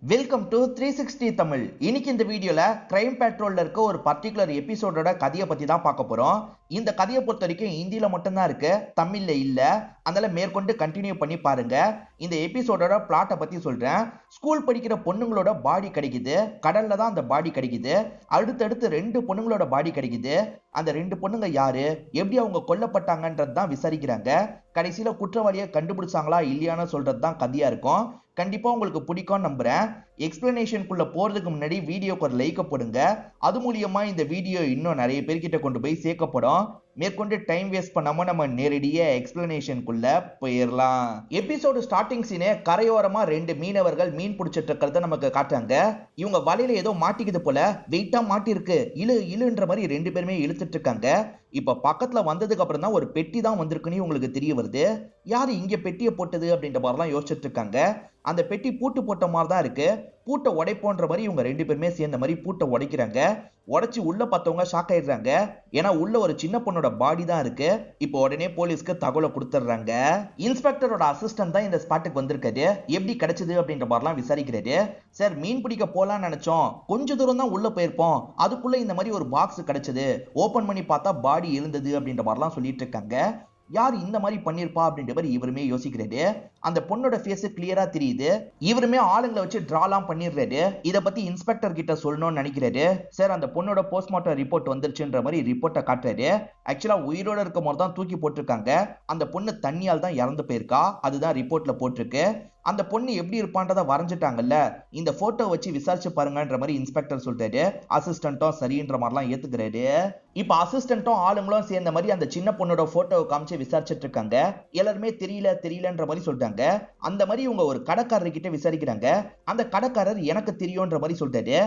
Welcome to 360 Tamil. இன்னைக்கு இந்த வீடியோல கிரைம் பேட்ரோல்ல இருக்க ஒரு பர்டிகுலர் எபிசோடோட கதையை பத்தி தான் பார்க்க போறோம். இந்த கதையை பொறுத்த வரைக்கும் ஹிந்தியில மட்டும்தான் இருக்கு, தமிழ்ல இல்ல. அதனால மேற்கொண்டு கண்டினியூ பண்ணி பாருங்க. இந்த எபிசோடோட பிளாட்டை பத்தி சொல்றேன். ஸ்கூல் படிக்கிற பொண்ணுங்களோட பாடி கிடைக்குது, கடல்ல தான் அந்த பாடி கிடைக்குது. அடுத்தடுத்து 2 பொண்ணுங்களோட பாடி கிடைக்குது. அந்த 2 பொண்ணுங்க யாரு, எப்படி அவங்க கொல்லப்பட்டாங்கன்றது தான் விசாரிக்கிறாங்க. கடைசியில குற்றவாளியை கண்டுபிடிச்சாங்களா இல்லையான்னு சொல்றது தான் கதையா இருக்கும். கண்டிப்பா உங்களுக்கு பிடிக்கும் நம்புறேன். எக்ஸ்பிளனேஷனுக்குள்ள போறதுக்கு முன்னாடி வீடியோக்கு ஒரு லைக் போடுங்க. அது மூலியமா இந்த வீடியோ இன்னும் நிறைய பேர்கிட்ட கொண்டு போய் சேர்க்கப்படும். மேற்கொண்டு டைம் வேஸ்ட் பண்ணாம நம்ம நேரடியா எக்ஸ்பிளனேஷனுக்குள்ள போயிடலாம். எபிசோடு ஸ்டார்டிங் சீனே கரையோரமா 2 மீனவர்கள் மீன் பிடிச்சிட்டு இருக்கிறத நமக்கு காட்டுறாங்க. இவங்க வலையில ஏதோ மாட்டிக்குது போல, வெயிட்டா மாட்டிருக்கு, இழுன்ற மாதிரி 2 பேருமே இழுத்துட்டு இருக்காங்க. இப்ப பக்கத்துல வந்ததுக்கு அப்புறம் தான் ஒரு பெட்டி தான் வந்திருக்குன்னு உங்களுக்கு தெரிய வருது. யாரு இங்க பெட்டியை போட்டது அப்படின்ற மாதிரிலாம் யோசிச்சுட்டு இருக்காங்க. அந்த பெட்டி பூட்டு போட்ட மாதிரி தான் இருக்கு. பூட்டை உடைப்போன்ற மாதிரி இவங்க 2 பேருமே சேர்ந்த மாதிரி பூட்டை உடைக்கிறாங்க. உடைச்சு உள்ள பார்த்தவங்க ஷாக் ஆயிடுறாங்க. ஏன்னா உள்ள ஒரு சின்ன பொண்ணோட பாடி தான் இருக்கு. இப்போ உடனே போலீஸ்க்கு தகவலை கொடுத்துட்றாங்க. இன்ஸ்பெக்டரோட அசிஸ்டன்ட் தான் இந்த ஸ்பாட்டுக்கு வந்திருக்காரு. எப்படி கிடைச்சது அப்படின்ற மாதிரிலாம் விசாரிக்கிறாரு. சார், மீன் பிடிக்க போலான்னு நினைச்சோம், கொஞ்ச தூரம் தான் உள்ள போயிருப்போம், அதுக்குள்ள இந்த மாதிரி ஒரு பாக்ஸ் கிடைச்சது, ஓபன் பண்ணி பார்த்தா பாடி இருந்தது அப்படின்ற மாதிரிலாம் சொல்லிட்டு இருக்காங்க. யார் இந்த மாதிரி பண்ணிருப்பா அப்படின்ற மாதிரி இவருமே யோசிக்கிறாரு. அந்த பொண்ணோட ஃபேஸ் கிளியரா தெரியுது. இவருமே ஆளுங்களை வச்சு டிராலாம் பண்ணிடுறாரு. இத பத்தி இன்ஸ்பெக்டர் கிட்ட சொல்லணும்னு நினைக்கிறாரு. சார், அந்த பொண்ணோட போஸ்ட்மார்ட்டம் ரிப்போர்ட் வந்துருச்சுன்ற மாதிரி ரிப்போர்ட்டை காட்டுறாரு. ஆக்சுவலா உயிரோட இருக்க மாதிரி தான் தூக்கி போட்டிருக்காங்க. அந்த பொண்ணு தண்ணியால் தான் இறந்து போயிருக்கா, அதுதான் ரிப்போர்ட்ல போட்டிருக்கு. அந்த பொண்ணு எப்படி இருப்பான்றதை வரைஞ்சிட்டாங்கல்ல, இந்த போட்டோ வச்சு விசாரிச்சு பாருங்கன்ற மாதிரி இன்ஸ்பெக்டர் சொல்றாரு. அசிஸ்டன்ட்டும் சரின்ற மாதிரிலாம் ஏத்துக்கிறாரு. இப்ப அசிஸ்டன்ட்டும் ஆளுங்களும் சேர்ந்த மாதிரி அந்த சின்ன பொண்ணோட போட்டோவை காமிச்சு விசாரிச்சுட்டு இருக்காங்க. எல்லாருமே தெரியலன்ற மாதிரி சொல்றாங்க. அந்த மாதிரி இவங்க ஒரு கடைக்காரர் கிட்ட விசாரிக்கிறாங்க. அந்த கடைக்காரர் எனக்கு தெரியும்ன்ற மாதிரி சொல்றாரு.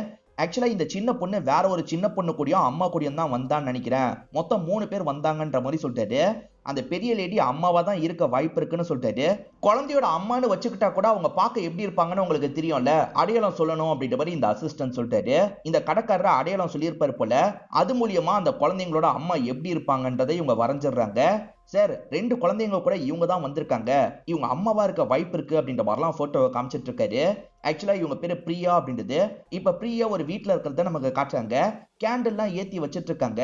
ஆக்சுவலா இந்த சின்ன பொண்ணு வேற ஒரு சின்ன பொண்ணு கூடயும் அம்மா கூடயும் தான் வந்தான்னு நினைக்கிறேன். மொத்தம் 3 பேர் வந்தாங்கன்ற மாதிரி சொல்றாரு. அந்த பெரிய லேடி அம்மாவா தான் இருக்க வாய்ப்பு இருக்குன்னு சொல்றாரு. குழந்தையோட அம்மான்னு வச்சுக்கிட்டா கூட அவங்க பார்க்க எப்படி இருப்பாங்கன்னு உங்களுக்கு தெரியும்ல, அடையாளம் சொல்லணும் அப்படின்ற மாதிரி இந்த அசிஸ்டன்ட் சொல்றாரு. இந்த கடைக்காரர் அடையாளம் சொல்லியிருப்பாரு போல. அது மூலியமா அந்த குழந்தைங்களோட அம்மா எப்படி இருப்பாங்கன்றதை இவங்க வரைஞ்சிடுறாங்க. சார், 2 குழந்தைங்க கூட இவங்க தான் வந்திருக்காங்க, இவங்க அம்மாவா இருக்க வாய்ப்பு இருக்கு அப்படின்ற மாதிரிலாம் போட்டோவை காமிச்சிட்டு இருக்காரு. ஆக்சுவலா இவங்க பேரு பிரியா அப்படின்றது. இப்ப பிரியா ஒரு வீட்டுல இருக்கிறத நமக்கு காட்டுறாங்க. கேண்டில்லாம் ஏத்தி வச்சிட்டு இருக்காங்க.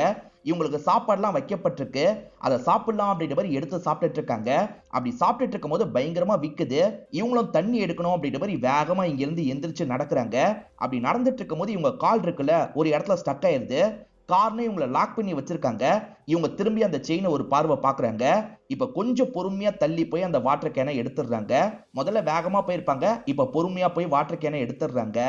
இவங்களுக்கு சாப்பாடுலாம் வைக்கப்பட்டிருக்கு. அதை சாப்பிடலாம் அப்படின்ற மாதிரி எடுத்து சாப்பிட்டுட்டு இருக்காங்க. அப்படி சாப்பிட்டுட்டு இருக்கும் போது பயங்கரமா விக்குது. இவங்களும் தண்ணி எடுக்கணும் அப்படின்ற மாதிரி வேகமா இங்க இருந்து எந்திரிச்சு நடக்கிறாங்க. அப்படி நடந்துட்டு இருக்கும் போது இவங்க கால் இருக்குல்ல, ஒரு இடத்துல ஸ்டக் ஆயிருது. கார்னு இவங்களை லாக் பண்ணி வச்சிருக்காங்க. இவங்க திரும்பி அந்த செயினை ஒரு பார்வை பாக்குறாங்க. இப்ப கொஞ்சம் பொறுமையா தள்ளி போய் அந்த வாட்டர் கேனை எடுத்துடுறாங்க. முதல்ல வேகமா போயிருப்பாங்க, இப்ப பொறுமையா போய் வாட்டர் கேனை எடுத்துடுறாங்க.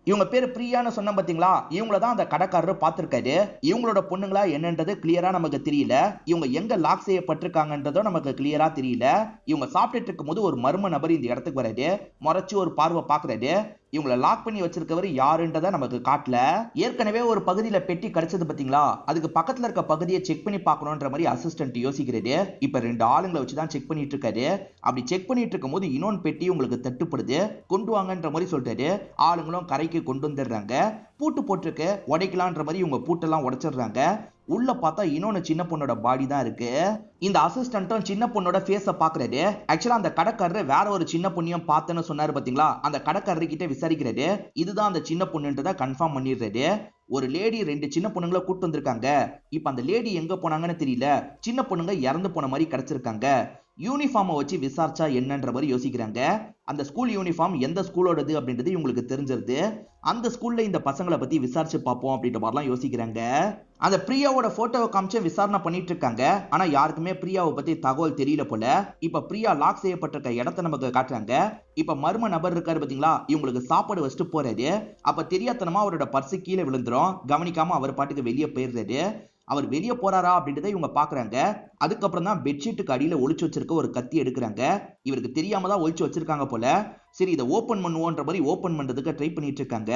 இவங்க பேரு பிரியான்னு சொன்ன பாத்தீங்களா, இவங்கள தான் அந்த கடைக்காரர் பார்த்திருக்காரு. இவங்களோட பொண்ணுங்களா என்னன்றது கிளியரா நமக்கு தெரியல. இவங்க எங்க லாக் செய்யப்பட்டிருக்காங்கன்றதும் நமக்கு கிளியரா தெரியல. இவங்க சாப்பிட்டுட்டு இருக்கும் போது ஒரு மர்ம நபர் இந்த இடத்துக்கு வராரு. முறைச்சு ஒரு பார்வை பாக்குறாரு. இவங்களை லாக் பண்ணி வச்சிருக்கவர் யாருன்றத நமக்கு காட்டல. ஏற்கனவே ஒரு பகுதியில பெட்டி கிடைச்சது பாத்தீங்களா, அதுக்கு பக்கத்துல இருக்க பகுதியை செக் பண்ணி பார்க்கணும்ன்ற மாதிரி அசிஸ்டன்ட் யோசிக்கிறாரு. இப்ப 2 ஆளுங்களை வச்சுதான் செக் பண்ணிட்டு இருக்காரு. அப்படி செக் பண்ணிட்டு இருக்கும் போது இன்னொன்று பெட்டி உங்களுக்கு தட்டுப்படுது, கொண்டு வாங்கன்ற மாதிரி சொல்றாரு. ஆளுங்களும் கரைக்கு கொண்டு வந்துடுறாங்க. பூட்டு போட்டிருக்கு, உடைக்கலான்ற மாதிரி இவங்க பூட்டெல்லாம் உடைச்சிடுறாங்க. உள்ள பார்த்தா இன்னொன்னு சின்ன பொண்ணோட பாடி தான் இருக்கு. இந்த அசிஸ்டன்ட்டும் சின்ன பொண்ணோட ஃபேஸை பாக்குறாரு. ஆக்சுவலா அந்த கடைக்காரர் வேற ஒரு சின்ன பொண்ணையும் பார்த்தேன்னு சொன்னாரு பாத்தீங்களா, அந்த கடைக்காரர் கிட்ட விசாரிக்கிறாரு. இதுதான் அந்த சின்ன பொண்ணுன்றதை கன்ஃபார்ம் பண்ணிடுறாரு. ஒரு லேடி 2 சின்ன பொண்ணுங்களை கூட்டு வந்திருக்காங்க. இப்ப அந்த லேடி எங்க போனாங்கன்னு தெரியல. சின்ன பொண்ணுங்க இறந்து போன மாதிரி கிடைச்சிருக்காங்க. யூனிஃபார்மை வச்சு விசாரிச்சா என்னன்ற மாதிரி யோசிக்கிறாங்க. அந்த ஸ்கூல் யூனிஃபார்ம் எந்த ஸ்கூலோடது அப்படின்றது இவங்களுக்கு தெரிஞ்சிருது. அந்த ஸ்கூல்ல இந்த பசங்களை பத்தி விசாரிச்சு பார்ப்போம் அப்படின்ற மாதிரிலாம் யோசிக்கிறாங்க. அந்த பிரியாவோட போட்டோவை காமிச்சு விசாரணை பண்ணிட்டு இருக்காங்க. ஆனா யாருக்குமே பிரியாவை பத்தி தகவல் தெரியல போல. இப்ப பிரியா லாக் செய்யப்பட்டிருக்க இடத்தை நமக்கு காட்டுறாங்க. இப்ப மர்ம நபர் இருக்காரு பாத்தீங்களா, இவங்களுக்கு சாப்பாடு வச்சுட்டு போறாரு. அப்ப தெரியாதனமா அவரோட பர்சு கீழே விழுந்துரும். கவனிக்காம அவர் பாட்டுக்கு வெளியே போயிடுறாரு. அவர் வெளியே போறாரா அப்படின்றத இவங்க பாக்குறாங்க. அதுக்கப்புறம் தான் பெட்ஷீட்டுக்கு அடியில ஒளிச்சு வச்சிருக்க ஒரு கத்தி எடுக்கிறாங்க. இவருக்கு தெரியாம தான் ஒளிச்சு வச்சிருக்காங்க போல. சரி, இதை ஓபன் பண்ணுவோன்ற மாதிரி ஓபன் பண்றதுக்கு ட்ரை பண்ணிட்டு இருக்காங்க.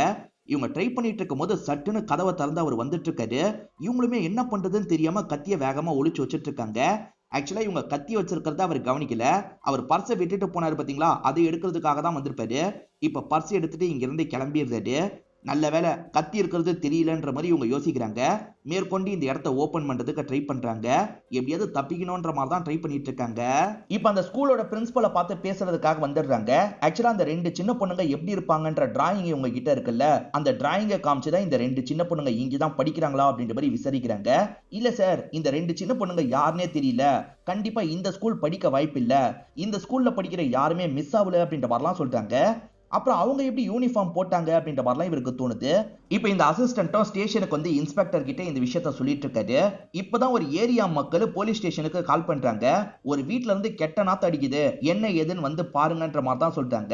இவங்க ட்ரை பண்ணிட்டு இருக்கும் போது சட்டுன்னு கதவை திறந்து அவர் வந்துட்டு இருக்காரு. இவங்களுமே என்ன பண்றதுன்னு தெரியாம கத்திய வேகமா ஒளிச்சு வச்சிட்டு இருக்காங்க. ஆக்சுவலா இவங்க கத்தி வச்சிருக்கிறத அவர் கவனிக்கல. அவர் பர்ஸை விட்டுட்டு போனாரு பாத்தீங்களா, அதை எடுக்கிறதுக்காக தான் வந்திருப்பாரு. இப்ப பர்ஸ் எடுத்துட்டு இங்க இருந்து கிளம்பிடுறாரு. நல்ல வேலை கத்தி இருக்கிறது தெரியலன்ற மாதிரி இவங்க யோசிக்கிறாங்க. மேற்கொண்டு இந்த இடத்த ஓபன் பண்றதுக்கு ட்ரை பண்றாங்க. எப்படியாவது தப்பிக்கணும்ன்ற மாதிரி தான் ட்ரை பண்ணிட்டு இருக்காங்க. இப்ப அந்த ஸ்கூலோட பிரின்சிபலை பார்த்து பேசுறதுக்காக வந்துடுறாங்க. ஆக்சுவலா அந்த ரெண்டு சின்ன பொண்ணுங்க எப்படி இருப்பாங்கன்ற டிராயிங் இவங்க கிட்ட இருக்குல்ல, அந்த டிராயிங்கை காமிச்சுதான் இந்த ரெண்டு சின்ன பொண்ணுங்க இங்கதான் படிக்கிறாங்களா அப்படின்ற மாதிரி விசாரிக்கிறாங்க. இல்ல சார், இந்த ரெண்டு சின்ன பொண்ணுங்க யாருன்னே தெரியல, கண்டிப்பா இந்த ஸ்கூல் படிக்க வாய்ப்பு இல்ல, இந்த ஸ்கூல்ல படிக்கிற யாருமே மிஸ் ஆகல அப்படின்ற மாதிரிலாம் சொல்றாங்க. அப்புறம் அவங்க எப்படி யூனிஃபார்ம் போட்டாங்க அப்படின்ற மாதிரிலாம் இவருக்கு தோணுது. இப்போ இந்த அசிஸ்டன்ட்டும் ஸ்டேஷனுக்கு வந்து இன்ஸ்பெக்டர் கிட்ட இந்த விஷயத்த சொல்லிட்டு இருக்காரு. இப்பதான் ஒரு ஏரியா மக்கள் போலீஸ் ஸ்டேஷனுக்கு கால் பண்றாங்க. ஒரு வீட்ல இருந்து கெட்ட நாத்து அடிக்குது, என்ன ஏதுன்னு வந்து பாருங்கன்ற மாதிரி தான் சொல்றாங்க.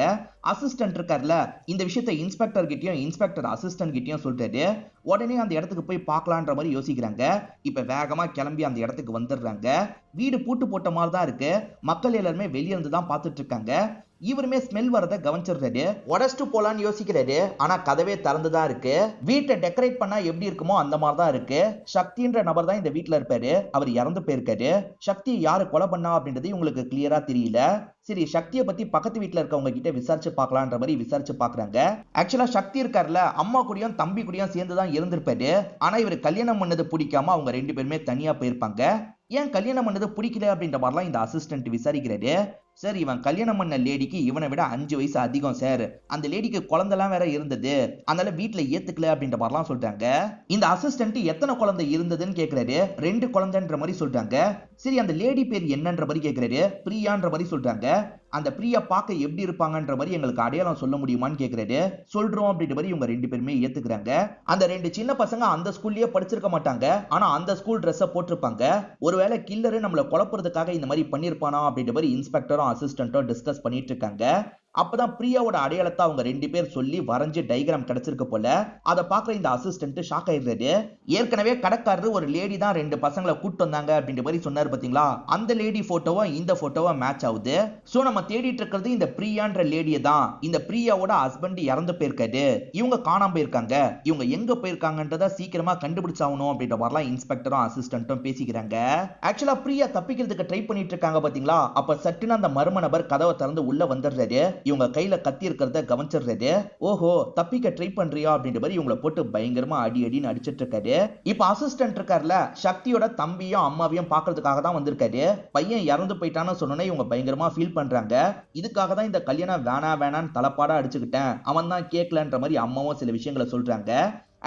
அசிஸ்டன்ட் இருக்கார்ல, இந்த விஷயத்த இன்ஸ்பெக்டர் கிட்டயும் இன்ஸ்பெக்டர் அசிஸ்டன்ட் கிட்டயும் சொல்றாரு. உடனே அந்த இடத்துக்கு போய் பார்க்கலான்ற மாதிரி யோசிக்கிறாங்க. இப்ப வேகமா கிளம்பி அந்த இடத்துக்கு வந்துடுறாங்க. வீடு பூட்டு போட்ட மாதிரி தான் இருக்கு. மக்கள் எல்லாருமே வெளியே இருந்து தான் பார்த்துட்டு இருக்காங்க. இவருமே ஸ்மெல் வரத கவனிச்சிடுறாரு. உடச்சிட்டு போலான்னு யோசிக்கிறாரு. ஆனா கதவே திறந்துதான் இருக்கு. வீட்டை டெக்கரேட் பண்ணா எப்படி இருக்குமோ அந்த மாதிரி தான் இருக்கு. சக்தின்ற நபர் தான் இந்த வீட்டுல இருப்பாரு. அவர் இறந்து போயிருக்காரு. சக்தி யாரு கொலை பண்ணா அப்படின்றது உங்களுக்கு கிளியரா தெரியல. சரி, சக்தியை பத்தி பக்கத்து வீட்டுல இருக்கவங்க கிட்ட விசாரிச்சு பார்க்கலான்ற மாதிரி விசாரிச்சு பாக்குறாங்க. ஆக்சுவலா சக்தி இருக்காருல, அம்மா கூடயும் தம்பி கூடயும் சேர்ந்துதான் இருந்திருப்பாரு. ஆனா இவர் கல்யாணம் பண்ணது பிடிக்காம அவங்க ரெண்டு பேருமே தனியா போயிருப்பாங்க. ஏன் கல்யாணம் பண்ணது பிடிக்கல அப்படின்ற மாதிரிலாம் இந்த அசிஸ்டன்ட் விசாரிக்கிறாரு. சார், இவன் கல்யாணம் பண்ண லேடிக்கு இவனை விட 5 வயசு அதிகம் சார். அந்த லேடிக்கு குழந்தைலாம் வேற இருந்தது, அதனால வீட்டுல ஏத்துக்கல அப்படின்ற மாதிரிலாம் சொல்றாங்க. இந்த அசிஸ்டன்ட் எத்தனை குழந்தை இருந்ததுன்னு கேக்குறாரு. 2 குழந்தைன்ற மாதிரி சொல்றாங்க. சரி, அந்த லேடி பேர் என்னன்ற மாதிரி கேக்குறாரு. பிரியான்ற மாதிரி சொல்றாங்க. அந்த பிரியா பார்க்க எப்படி இருப்பாங்கன்ற மாதிரி எங்களுக்கு அடையாளம் சொல்ல முடியுமான்னு கேக்குறாரு. சொல்றோம் அப்படின்ற மாதிரி இவங்க ரெண்டு பேருமே ஏத்துக்கிறாங்க. அந்த 2 சின்ன பசங்க அந்த ஸ்கூல்லயே படிச்சிருக்க மாட்டாங்க. ஆனா அந்த ஸ்கூல் ட்ரெஸ்ஸை போட்டிருப்பாங்க. ஒருவேளை கில்லரு நம்மளை குழப்பறதுக்காக இந்த மாதிரி பண்ணிருப்பானா அப்படின்ற மாதிரி இன்ஸ்பெக்டரும் அசிஸ்டன்ட்டும் டிஸ்கஸ் பண்ணிட்டு இருக்காங்க. அப்பதான் பிரியாவோட அடையாளத்தை அவங்க 2 பேர் சொல்லி வரைஞ்சு டைகிராம் கிடைச்சிருக்கு போல. அதை பாக்குற இந்த அசிஸ்டன்ட் ஷாக் ஆயிடுறாரு. ஏற்கனவே கடைக்காரரு ஒரு லேடி தான் 2 பசங்களை கூட்டு வந்தாங்க அப்படின்ற மாதிரி சொன்னாரு பாத்தீங்களா, அந்த லேடி போட்டோவும் இந்த போட்டோவும் மேட்ச் ஆகுது. சோ நம்ம தேடிட்டு இருக்கிறது இந்த பிரியான்ற லேடியை தான். இந்த பிரியாவோட ஹஸ்பண்ட் இறந்து போயிருக்காரு. இவங்க காணாம போயிருக்காங்க. இவங்க எங்க போயிருக்காங்கன்றத சீக்கிரமா கண்டுபிடிச்சாகணும் அப்படின்ற மாதிரிலாம் இன்ஸ்பெக்டரும் அசிஸ்டன்ட்டும் பேசிக்கிறாங்க. ஆக்சுவலா பிரியா தப்பிக்கிறதுக்கு ட்ரை பண்ணிட்டு இருக்காங்க பாத்தீங்களா, அப்ப சட்டுன்னு அந்த மர்ம நபர் கதவை திறந்து உள்ள வந்துடுறாரு. இவங்க கையில கத்தி இருக்கிறத கவனிச்சிடுறாரு. ஓஹோ, தப்பிக்க ட்ரை பண்றியா அப்படின்ற மாதிரி இவங்களை போட்டு பயங்கரமா அடி அடின்னு அடிச்சிட்டு இருக்காரு. இப்ப அசிஸ்டன்ட் இருக்காருல, சக்தியோட தம்பியும் அம்மாவையும் பாக்குறதுக்காக தான் வந்திருக்காரு. பையன் இறந்து போயிட்டான்னு சொன்னோன்னே இவங்க பயங்கரமா ஃபீல் பண்றாங்க. இதுக்காக தான் இந்த கல்யாணம் வேணான்னு தலைப்பாடா அடிச்சுக்கிட்டேன், அவன் தான் கேட்கலன்ற மாதிரி அம்மாவும் சில விஷயங்களை சொல்றாங்க.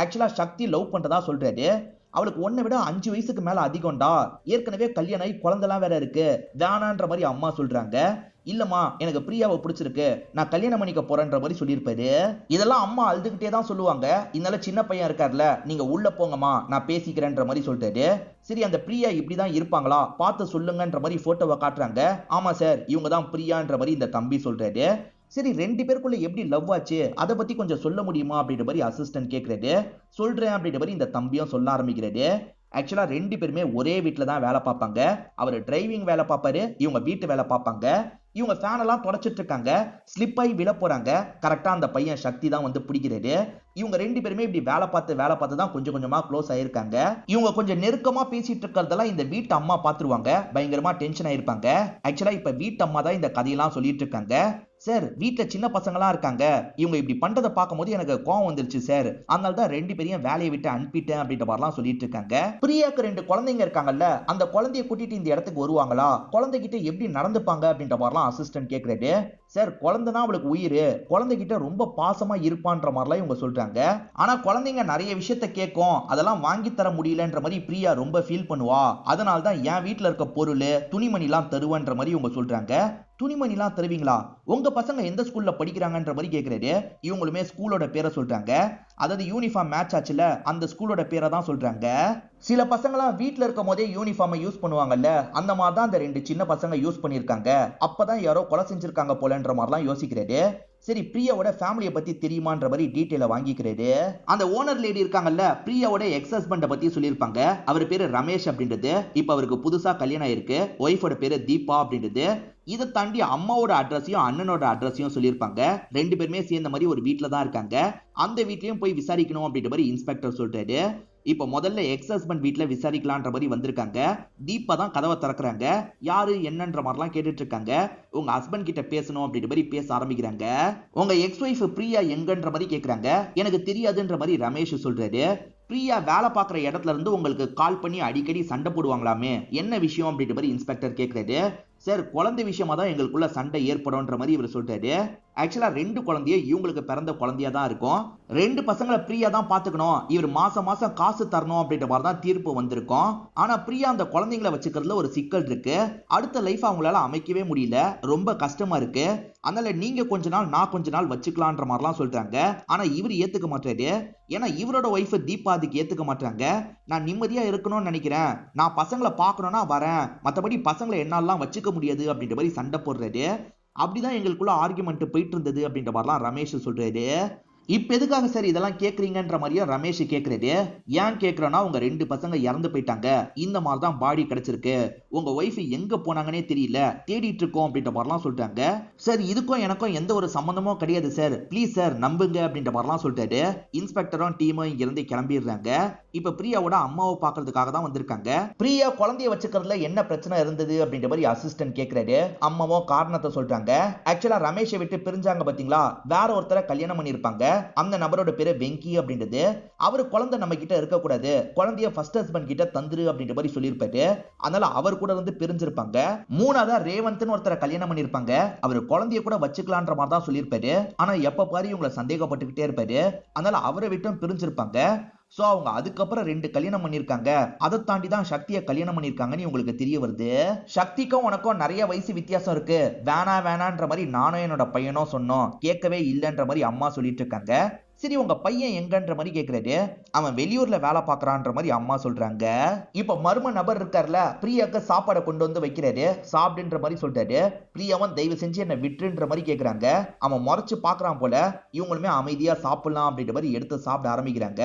ஆக்சுவலா சக்தி லவ் பண்றதா சொல்றாரு. அவளுக்கு 1 விட 5 வயசுக்கு மேல அதிகம்டா, ஏற்கனவே கல்யாணம் ஆகி குழந்தைலாம் வேற இருக்கு, வேணான்ற மாதிரி அம்மா சொல்றாங்க. இல்லம்மா, எனக்கு பிரியாவை பிடிச்சிருக்கு, நான் கல்யாணம் பண்ணிக்க போறேன்ற மாதிரி சொல்லியிருப்பாரு. இதெல்லாம் அம்மா அழுதுகிட்டே தான் சொல்லுவாங்க. இதனால சின்ன பையன் இருக்காருல, நீங்க உள்ள போங்கம்மா, நான் பேசிக்கிறேன்ற மாதிரி சொல்லிட்டாரு. சரி, அந்த பிரியா இப்படிதான் இருப்பாங்களா, பார்த்து சொல்லுங்கன்ற மாதிரி போட்டோவை காட்டுறாங்க. ஆமா சார், இவங்க தான் பிரியான்ற மாதிரி இந்த தம்பி சொல்றாரு. சரி, 2 பேருக்குள்ள எப்படி லவ் ஆச்சு, அதை பத்தி கொஞ்சம் சொல்ல முடியுமா அப்படின்ற மாதிரி அசிஸ்டன்ட் கேட்கறாரு. சொல்றேன் அப்படின்ற மாதிரி இந்த தம்பியும் சொல்ல ஆரம்பிக்கிறாரு. ஆக்சுவலா 2 பேருமே ஒரே வீட்டுல தான் வேலை பார்ப்பாங்க. அவர் டிரைவிங் வேலை பார்ப்பாரு, இவங்க வீட்டு வேலை பார்ப்பாங்க. இவங்க ஃபேன் எல்லாம் தொடச்சிட்டு இருக்காங்க. ஸ்லிப் ஆகி விழ போறாங்க. கரெக்டா அந்த பையன் சக்தி தான் வந்து பிடிக்கிறாரு. இவங்க 2 பேருமே இப்படி வேலை பார்த்து தான் கொஞ்சம் கொஞ்சமா க்ளோஸ் ஆயிருக்காங்க. இவங்க கொஞ்சம் நெருக்கமா பேசிட்டு இருக்கிறதெல்லாம் இந்த வீட்டு அம்மா பாத்துருவாங்க. பயங்கரமா டென்ஷன் ஆயிருப்பாங்க. ஆக்சுவலா இப்ப வீட்டு அம்மா தான் இந்த கதையெல்லாம் சொல்லிட்டு இருக்காங்க. சார், வீட்டுல சின்ன பசங்களாம் இருக்காங்க, இவங்க இப்படி பண்றதை பார்க்கும்போது எனக்கு கோவம் வந்துருச்சு சார், அதனால தான் 2 பேரையும் வேலையை விட்டு அனுப்பிட்டேன் அப்படின்ற மாதிரிலாம் சொல்லிட்டு இருக்காங்க. பிரியாக்கு 2 குழந்தைங்க இருக்காங்கல்ல, அந்த குழந்தைய கூட்டிட்டு இந்த இடத்துக்கு வருவாங்களா, குழந்தைகிட்ட எப்படி நடந்துப்பாங்க அப்படின்ற மாதிரிலாம் அசிஸ்டன்ட் கேட்கறாரு. சார், குழந்தைனா அவளுக்கு உயிர், குழந்தைகிட்ட ரொம்ப பாசமா இருப்பான்ற மாதிரிலாம் இவங்க சொல்றாங்க. ஆனா குழந்தைங்க நிறைய விஷயத்த கேட்கும், அதெல்லாம் வாங்கி தர முடியலன்ற மாதிரி பிரியா ரொம்ப ஃபீல் பண்ணுவா. அதனால தான் என் வீட்டுல இருக்க பொருள் துணிமணிலாம் தருவன்ற மாதிரி இவங்க சொல்றாங்க. துணிமணிலாம் தருவீங்களா, உங்க பசங்க எந்த ஸ்கூல்ல படிக்கிறாங்கன்ற மாதிரி கேட்கறாரு. இவங்களுமே ஸ்கூலோட பேரை சொல்றாங்க. அதாவது யூனிஃபார்ம் மேட்ச் ஆச்சுல, அந்த ஸ்கூலோட பேரை தான் சொல்றாங்க. சில பசங்களாம் வீட்டுல இருக்கும் போதே யூனிஃபார்மை யூஸ் பண்ணுவாங்கல்ல, அந்த மாதிரி தான் அந்த 2 சின்ன பசங்க யூஸ் பண்ணிருக்காங்க. அப்பதான் யாரோ கொலை செஞ்சிருக்காங்க போலன்ற மாதிரிலாம் யோசிக்கிறாரு. சரி, பிரியாவோட ஃபேமிலியை பத்தி தெரியுமான்ற மாதிரி டீட்டெயில வாங்கிக்கிறாரு. அந்த ஓனர் லேடி இருக்காங்கல்ல, பிரியாவோட எக்ஸ் ஹஸ்பண்ட பத்தி சொல்லியிருப்பாங்க. அவர் பேரு ரமேஷ் அப்படின்றது. இப்ப அவருக்கு புதுசா கல்யாணம் ஆயிருக்கு. ஒய்ஃபோட பேரு தீபா அப்படின்றது. இதை தாண்டி அம்மாவோட அட்ரஸையும் அண்ணனோட அட்ரஸையும் சொல்லியிருப்பாங்க. 2 பேருமே சேர்ந்த மாதிரி ஒரு வீட்டுல தான் இருக்காங்க. அந்த வீட்லயும் போய் விசாரிக்கணும் அப்படின்ற மாதிரி இன்ஸ்பெக்டர் சொல்றாரு. இப்ப முதல்ல எக்ஸ் ஹஸ்பண்ட் வீட்டுல விசாரிக்கலான்ற மாதிரி வந்திருக்காங்க. தீபா தான் கதவை திறக்கிறாங்க. யாரு என்னன்ற மாதிரிலாம் கேட்டுட்டு இருக்காங்க. உங்க ஹஸ்பண்ட் கிட்ட பேசணும் அப்படின்ற மாதிரி பேச ஆரம்பிக்கிறாங்க. உங்க எக்ஸ் ஒய்ஃப் பிரியா எங்கன்ற மாதிரி கேக்குறாங்க. எனக்கு தெரியாதுன்ற மாதிரி ரமேஷ் சொல்றாரு. பிரியா வேலை பார்க்குற இடத்துல இருந்து உங்களுக்கு கால் பண்ணி அடிக்கடி சண்டை போடுவாங்களாமே, என்ன விஷயம் அப்படின்ற மாதிரி இன்ஸ்பெக்டர் கேட்கிறாரு. சார், குழந்தை விஷயமா தான் எங்களுக்குள்ள சண்டை ஏற்படும்ன்ற மாதிரி இவர் சொல்றாரு. ஆக்சுவலா 2 குழந்தைய இவங்களுக்கு பிறந்த குழந்தையா தான் இருக்கும். 2 பசங்களை பிரியா தான் பாத்துக்கணும், இவர் மாசம் மாசம் காசு தரணும் அப்படின்ற மாதிரி தான் தீர்ப்பு வந்திருக்கும். ஆனா பிரியா அந்த குழந்தைங்களை வச்சுக்கிறதுல ஒரு சிக்கல் இருக்கு. அடுத்த லைஃப் அவங்களால அமைக்கவே முடியல, ரொம்ப கஷ்டமா இருக்கு. அதனால நீங்க கொஞ்ச நாள், நான் கொஞ்ச நாள் வச்சுக்கலான்ற மாதிரிலாம் சொல்றாங்க. ஆனா இவர் ஏத்துக்க மாட்டாரு. ஏன்னா இவரோட ஒய்ஃப் தீபா அதுக்கு ஏத்துக்க மாட்டாங்க. நான் நிம்மதியா இருக்கணும்னு நினைக்கிறேன், நான் பசங்களை பார்க்கணும்னா வரேன், மற்றபடி பசங்களை என்னாலாம் வச்சுக்க முடியாது அப்படின்ற மாதிரி சண்டை போடுறாரு. அப்படிதான் எங்களுக்குள்ள ஆர்குமெண்ட் போயிட்டு இருந்தது அப்படின்ற மாதிரிலாம் ரமேஷ் சொல்றாரு. இப்ப எதுக்காக சார் இதெல்லாம் கேக்குறீங்கன்ற மாதிரியா ரமேஷ் கேக்குறாரு. ஏன் கேக்குறேன்னா, உங்க 2 பசங்க இறந்து போயிட்டாங்க, இந்த மாதிரிதான் பாடி கிடைச்சிருக்கு, உங்க ஒய்ஃப் எங்க போனாங்கன்னே தெரியல, தேடிட்டு இருக்கோம் அப்படின்ற மாதிரிலாம் சொல்றாங்க. சார், இதுக்கும் எனக்கும் எந்த ஒரு சம்பந்தமும் கிடையாது சார், ப்ளீஸ் சார் நம்புங்க அப்படின்ற மாதிரிலாம் சொல்லிட்டாரு. இன்ஸ்பெக்டரும் டீமும் இங்க இருந்து கிளம்பிடுறாங்க. இப்ப பிரியாவோட அம்மாவை பாக்குறதுக்காக தான் வந்திருக்காங்க. பிரியா குழந்தைய வச்சுக்கிறதுல என்ன பிரச்சனை இருந்தது அப்படின்ற மாதிரி அசிஸ்டன்ட் கேக்குறாரு. அம்மாவும் காரணத்தை சொல்றாங்க. ஆக்சுவலா ரமேஷை விட்டு பிரிஞ்சாங்க பாத்தீங்களா, வேற ஒருத்தரை கல்யாணம் பண்ணிருப்பாங்க. அந்த நபரோட பேரு வெங்கி அப்படின்றது. அவரு குழந்தை நம்ம கிட்ட இருக்க கூடாது, குழந்தைய ஃபர்ஸ்ட் ஹஸ்பண்ட் கிட்ட தந்துரு அப்படின்ற மாதிரி சொல்லியிருப்பாரு. அதனால அவர் கூட வந்து பிரிஞ்சிருப்பாங்க. மூணாவதா ரேவந்த்னு ஒருத்தரை கல்யாணம் பண்ணிருப்பாங்க. அவர் குழந்தைய கூட வச்சுக்கலான்ற மாதிரி தான் சொல்லியிருப்பாரு. ஆனா எப்ப பாரு இவங்களை சந்தேகப்பட்டுக்கிட்டே இருப்பாரு. அதனால அவரை விட்டும் பிரிஞ்சிருப்பாங்க. சோ அவங்க அதுக்கப்புறம் 2 கல்யாணம் பண்ணிருக்காங்க. அதை தாண்டி தான் சக்தியை கல்யாணம் பண்ணிருக்காங்கன்னு உங்களுக்கு தெரிய வருது. சக்திக்கும் உனக்கும் நிறைய வயசு வித்தியாசம் இருக்கு, வேணான்ற மாதிரி நானும் என்னோட பையனும் சொன்னோம், கேட்கவே இல்லைன்ற மாதிரி அம்மா சொல்லிட்டு இருக்காங்க. சரி, உங்க பையன் எங்கன்ற மாதிரி கேக்குறாரு. அவன் வெளியூர்ல வேலை பாக்குறான்ற மாதிரி அம்மா சொல்றாங்க. இப்ப மர்ம நபர் இருக்கார்ல, பிரியாக்கு சாப்பாடை கொண்டு வந்து வைக்கிறாரு, சாப்பிடுன்ற மாதிரி சொல்றாரு. பிரியாவும் தயவு செஞ்சு என்ன விட்டுன்ற மாதிரி கேக்குறாங்க. அவன் முறைச்சு பாக்குறான் போல. இவங்களுமே அமைதியா சாப்பிடலாம் அப்படின்ற மாதிரி எடுத்து சாப்பிட ஆரம்பிக்கிறாங்க.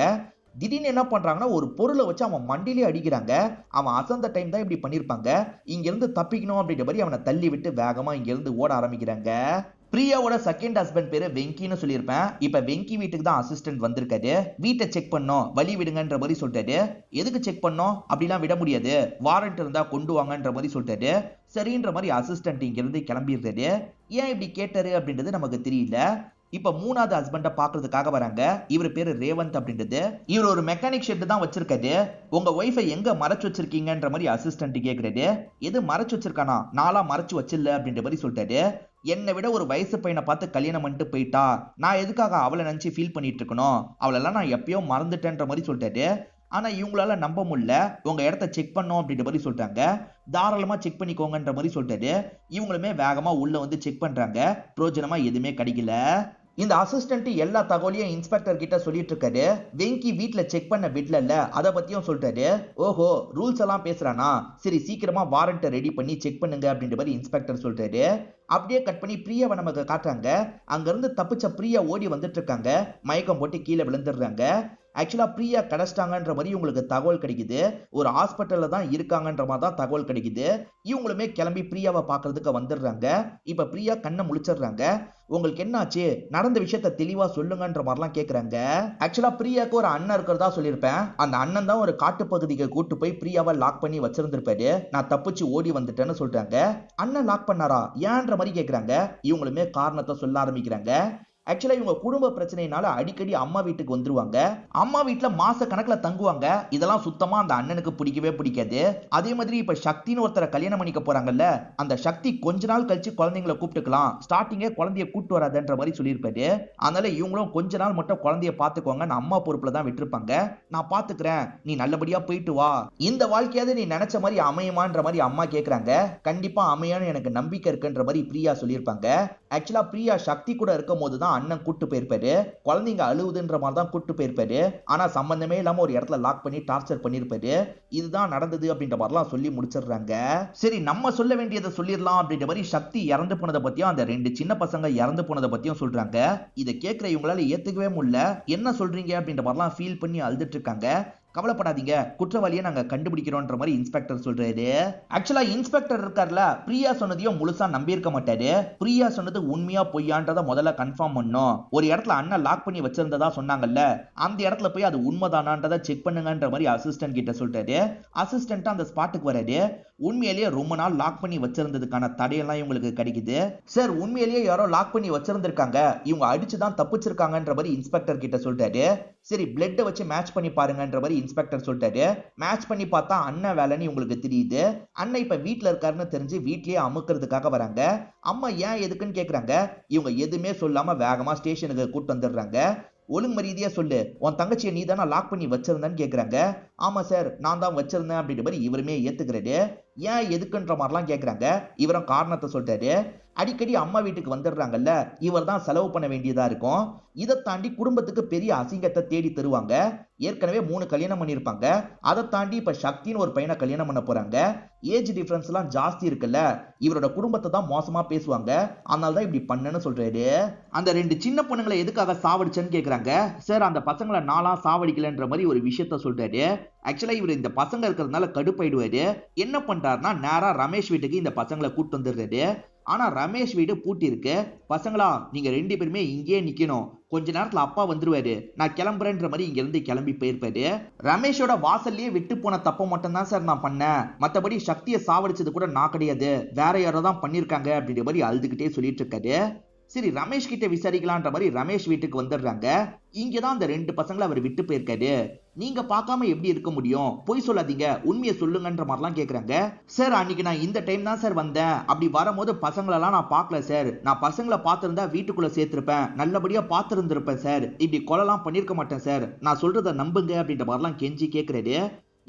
திடீர்னு என்ன பண்றாங்கன்னா, ஒரு பொருளை வச்சு அவன் மண்டிலே அடிக்கிறாங்க. அவன் அசந்த டைம் தான் இப்படி பண்ணிருப்பாங்க. இங்க இருந்து தப்பிக்கணும் அப்படின்ற மாதிரி அவனை தள்ளி விட்டு வேகமா இங்க இருந்து ஓட ஆரம்பிக்கிறாங்க. பிரியாவோட செகண்ட் ஹஸ்பண்ட் பேரு வெங்கின்னு சொல்லியிருப்பேன். இப்ப வெங்கி வீட்டுக்கு தான் அசிஸ்டன்ட் வந்திருக்காரு. வீட்டை செக் பண்ணோம், வழி விடுங்கன்ற மாதிரி சொல்லிட்டாரு. எதுக்கு செக் பண்ணோம், அப்படிலாம் விட முடியாது, வாரண்ட் இருந்தா கொண்டு வாங்கன்ற மாதிரி சொல்லிட்டாரு. சரின்ற மாதிரி அசிஸ்டன்ட் இங்க இருந்து கிளம்பிடுறாரு. ஏன் இப்படி கேட்டாரு அப்படின்றது நமக்கு தெரியல. இப்ப மூணாவது ஹஸ்பண்ட பாக்குறதுக்காக வராங்க. இவர் பேரு ரேவந்த் அப்படின்றது. இவர் ஒரு மெக்கானிக் ஷெட் தான் வச்சிருக்காரு. உங்க ஒய்ஃபை எங்க மறைச்சு வச்சிருக்கீங்கன்ற மாதிரி அசிஸ்டன்ட் கேக்குறாரு. எது மறைச்சு வச்சிருக்கானா, நாளா மறைச்சு வச்சில்ல அப்படின்ற மாதிரி சொல்லிட்டாரு. என்னை விட ஒரு வயசு பையனை பார்த்து கல்யாணம் பண்ணிட்டு போயிட்டா, நான் எதுக்காக அவளை நினைச்சு ஃபீல் பண்ணிட்டு இருக்கணும், அவளெல்லாம் நான் எப்பயோ மறந்துட்டேன்ற மாதிரி சொல்லிட்டாரு. ஆனா இவங்களால நம்ப முடியல. உங்க இடத்த செக் பண்ணோம் அப்படின்ற மாதிரி சொல்றாங்க. தாராளமா செக் பண்ணிக்கோங்கன்ற மாதிரி சொல்லிட்டாரு. இவங்களுமே வேகமா உள்ள வந்து செக் பண்றாங்க. பிரோஜனமா எதுவுமே கிடைக்கல. இந்த அசிஸ்டன்ட் எல்லா தகவலையும் இன்ஸ்பெக்டர் கிட்ட சொல்லிட்டு இருக்காரு. வெங்கி வீட்டுல செக் பண்ண விடல, அதை பத்தியும் சொல்லிட்டாரு. ஓஹோ, ரூல்ஸ் எல்லாம் பேசுறானா, சரி சீக்கிரமா வாரண்ட் ரெடி பண்ணி செக் பண்ணுங்க அப்படின்ற மாதிரி இன்ஸ்பெக்டர் சொல்றாரு. அப்படியே கட் பண்ணி பிரியாவை நமக்கு காட்டுறாங்க. அங்க இருந்து தப்பிச்ச பிரியா ஓடி வந்துட்டு இருக்காங்க. மயக்கம் போட்டு கீழே விழுந்துடுறாங்க. ஆக்சுவலா பிரியா கிடைச்சிட்டாங்கன்ற மாதிரி உங்களுக்கு தகவல் கிடைக்குது. ஒரு ஹாஸ்பிட்டல்ல தான் இருக்காங்கன்ற மாதிரி தான் தகவல் கிடைக்குது. இவங்களுமே கிளம்பி பிரியாவை பாக்குறதுக்கு வந்துடுறாங்க. இப்ப பிரியா கண்ணை முழிச்சிடுறாங்க. உங்களுக்கு என்னாச்சு, நடந்த விஷயத்த தெளிவா சொல்லுங்கன்ற மாதிரிலாம் கேக்குறாங்க. ஆக்சுவலா பிரியாக்கு ஒரு அண்ணன் இருக்கிறதா சொல்லியிருப்பேன். அந்த அண்ணன் தான் ஒரு காட்டுப்பகுதிக்கு கூட்டு போய் பிரியாவை லாக் பண்ணி வச்சிருந்திருப்பாரு. நான் தப்பிச்சு ஓடி வந்துட்டேன்னு சொல்றாங்க. அண்ணன் லாக் பண்ணாரா, ஏன்ற மாதிரி கேக்குறாங்க. இவங்களுமே காரணத்தை சொல்ல ஆரம்பிக்கிறாங்க. ஆக்சுவலா இவங்க குடும்ப பிரச்சனையினால அடிக்கடி அம்மா வீட்டுக்கு வந்துருவாங்க. அம்மா வீட்டுல மாச கணக்குல தங்குவாங்க. இதெல்லாம் சுத்தமா அந்த அண்ணனுக்கு பிடிக்கவே பிடிக்காது. அதே மாதிரி இப்ப சக்தின்னு ஒருத்தரை கல்யாணம் பண்ணிக்க போறாங்கல்ல, அந்த சக்தி கொஞ்ச நாள் கழிச்சு குழந்தைங்களை கூப்பிட்டுக்கலாம், ஸ்டார்டிங்கே குழந்தைய கூட்டு வராதுன்ற மாதிரி சொல்லியிருப்பாரு. அதனால இவங்களும் கொஞ்ச நாள் மட்டும் குழந்தைய பாத்துக்கோங்க, நான் அம்மா பொறுப்புல தான் விட்டுருப்பாங்க, நான் பாத்துக்கிறேன், நீ நல்லபடியா போயிட்டு வா, இந்த வாழ்க்கையாவது நீ நினைச்ச மாதிரி அமையுமான்ற மாதிரி அம்மா கேக்குறாங்க. கண்டிப்பா அமையான்னு எனக்கு நம்பிக்கை இருக்குன்ற மாதிரி பிரியா சொல்லியிருப்பாங்க. ஆக்சுவலா பிரியா சக்தி கூட இருக்கும் போதுதான் அண்ணன் கூட்டு போயிருப்பாரு. குழந்தைங்க அழுவுதுன்ற மாதிரி தான் கூட்டு போயிருப்பாரு. ஆனா சம்பந்தமே இல்லாம ஒரு இடத்துல லாக் பண்ணி டார்ச்சர் பண்ணிருப்பாரு. இதுதான் நடந்தது அப்படின்ற மாதிரிலாம் சொல்லி முடிச்சிடுறாங்க. சரி, நம்ம சொல்ல வேண்டியதை சொல்லிடலாம் அப்படின்ற மாதிரி சக்தி இறந்து போனதை பத்தியும் அந்த 2 சின்ன பசங்க இறந்து போனதை பத்தியும் சொல்றாங்க. இதை கேட்கிற இவங்களால ஏத்துக்கவே முடியல. என்ன சொல்றீங்க அப்படின்ற மாதிரிலாம் ஃபீல் பண்ணி அழுதுட்டு இருக்காங்க. கவலைப்படாதீங்க, குற்றவாளியை நாங்க கண்டுபிடிக்கிறோம்ன்ற மாதிரி இன்ஸ்பெக்டர் சொல்றாரு. ஆக்சுவலா இன்ஸ்பெக்டர் இருக்கார்ல, பிரியா சொன்னதையும் முழுசா நம்பியிருக்க மாட்டாரு. பிரியா சொன்னது உண்மையா பொய்யான்றத முதல்ல கன்ஃபார்ம் பண்ணும். ஒரு இடத்துல அண்ணன் லாக் பண்ணி வச்சிருந்ததா சொன்னாங்கல்ல, அந்த இடத்துல போய் அது உண்மைதானான்றத செக் பண்ணுங்கன்ற மாதிரி அசிஸ்டன்ட் கிட்ட சொல்றாரு. அசிஸ்டன்ட் அந்த ஸ்பாட்டுக்கு வராரு. உண்மையிலேயே ரொம்ப நாள் லாக் பண்ணி வச்சிருந்ததுக்கான தடையெல்லாம் இவங்களுக்கு கிடைக்குது. சார், உண்மையிலேயே யாரோ லாக் பண்ணி வச்சிருந்திருக்காங்க, இவங்க அடிச்சுதான் தப்பிச்சிருக்காங்கன்ற மாதிரி இன்ஸ்பெக்டர் கிட்ட சொல்றாரு. சரி, பிளட் வச்சு மேட்ச் பண்ணி பாருங்கன்ற மாதிரி இன்ஸ்பெக்டர் சொல்றாரு. மேட்ச் பண்ணி பார்த்தா அண்ணன் வேலைன்னு உங்களுக்கு தெரியுது. அண்ணன் இப்ப வீட்டுல இருக்காருன்னு தெரிஞ்சு வீட்லயே அமுக்கிறதுக்காக வராங்க. அம்மா ஏன் எதுக்குன்னு கேக்குறாங்க. இவங்க எதுவுமே சொல்லாம வேகமா ஸ்டேஷனுக்கு கூட்டு வந்துடுறாங்க. ஒழுங்கு மரியாதையா சொல்லு, உன் தங்கச்சியை நீ தானே லாக் பண்ணி வச்சிருந்தேன்னு கேக்குறாங்க. ஆமா சார், நான் தான் வச்சிருந்தேன் அப்படின்ற மாதிரி இவருமே ஏத்துக்கிறாரு. ஏன் எதுக்குன்ற மாதிரிலாம் கேக்குறாங்க. இவரும் காரணத்தை சொல்றாரு. அடிக்கடி அம்மா வீட்டுக்கு வந்துடுறாங்கல்ல, இவர் தான் செலவு பண்ண வேண்டியதா இருக்கும். இதை தாண்டி குடும்பத்துக்கு பெரிய அசிங்கத்தை தேடி தருவாங்க. ஏற்கனவே 3 கல்யாணம் பண்ணியிருப்பாங்க. அதை தாண்டி இப்ப சக்தின்னு ஒரு பையனை கல்யாணம் பண்ண போறாங்க. ஏஜ் டிஃபரன்ஸ் எல்லாம் ஜாஸ்தி இருக்குல்ல, இவரோட குடும்பத்தை தான் மோசமா பேசுவாங்க. அதனால தான் இப்படி பண்ணன்னு சொல்றாரு. அந்த 2 சின்ன பொண்ணுங்களை எதுக்காக சாவடிச்சேன்னு கேக்குறாங்க. சார், அந்த பசங்களை நாளா சாவடிக்கலன்ற மாதிரி ஒரு விஷயத்த சொல்றாரு. ஆக்சுவலா இவர் இந்த பசங்க இருக்கிறதுனால கடுப்பாயிடுவாரு. என்ன பண்றாருன்னா, நேரா ரமேஷ் வீட்டுக்கு இந்த பசங்களை கூட்டு வந்துடுறாரு. ஆனா ரமேஷ் வீடு பூட்டி இருக்கு. பசங்களா, நீங்க 2 பேருமே இங்கேயே நிக்கணும், கொஞ்ச நேரத்துல அப்பா வந்துருவாரு, நான் கிளம்புறேன்ற மாதிரி இங்க இருந்து கிளம்பி போயிருப்பாரு. ரமேஷோட வாசல்லயே விட்டு போன தப்ப மட்டும் தான் சார் நான் பண்ணேன், மத்தபடி சக்தியை சாவடிச்சது கூட நான் கிடையாது, வேற யாரோ தான் பண்ணிருக்காங்க அப்படின்ற மாதிரி அழுதுகிட்டே சொல்லிட்டு இருக்காரு. சரி, ரமேஷ் கிட்ட விசாரிக்கலான்ற மாதிரி ரமேஷ் வீட்டுக்கு வந்துடுறாங்க. இங்கதான் அந்த 2 பசங்களை அவர் விட்டு போயிருக்காரு. நீங்க பார்க்காம எப்படி இருக்க முடியும், பொய் சொல்லாதீங்க, உண்மையை சொல்லுங்கன்ற மாதிரிலாம் கேக்குறாங்க. சார், அன்னைக்கு நான் இந்த டைம் தான் சார் வந்தேன், அப்படி வரும்போது பசங்களெல்லாம் நான் பார்க்கல சார், நான் பசங்களை பார்த்திருந்தா வீட்டுக்குள்ள சேர்த்திருப்பேன், நல்லபடியா பார்த்திருந்திருப்பேன் சார், இப்படி கொலைலாம் பண்ணிருக்க மாட்டேன் சார், நான் சொல்றதை நம்புங்க அப்படின்ற மாதிரிலாம் கெஞ்சி கேட்கிறாரு.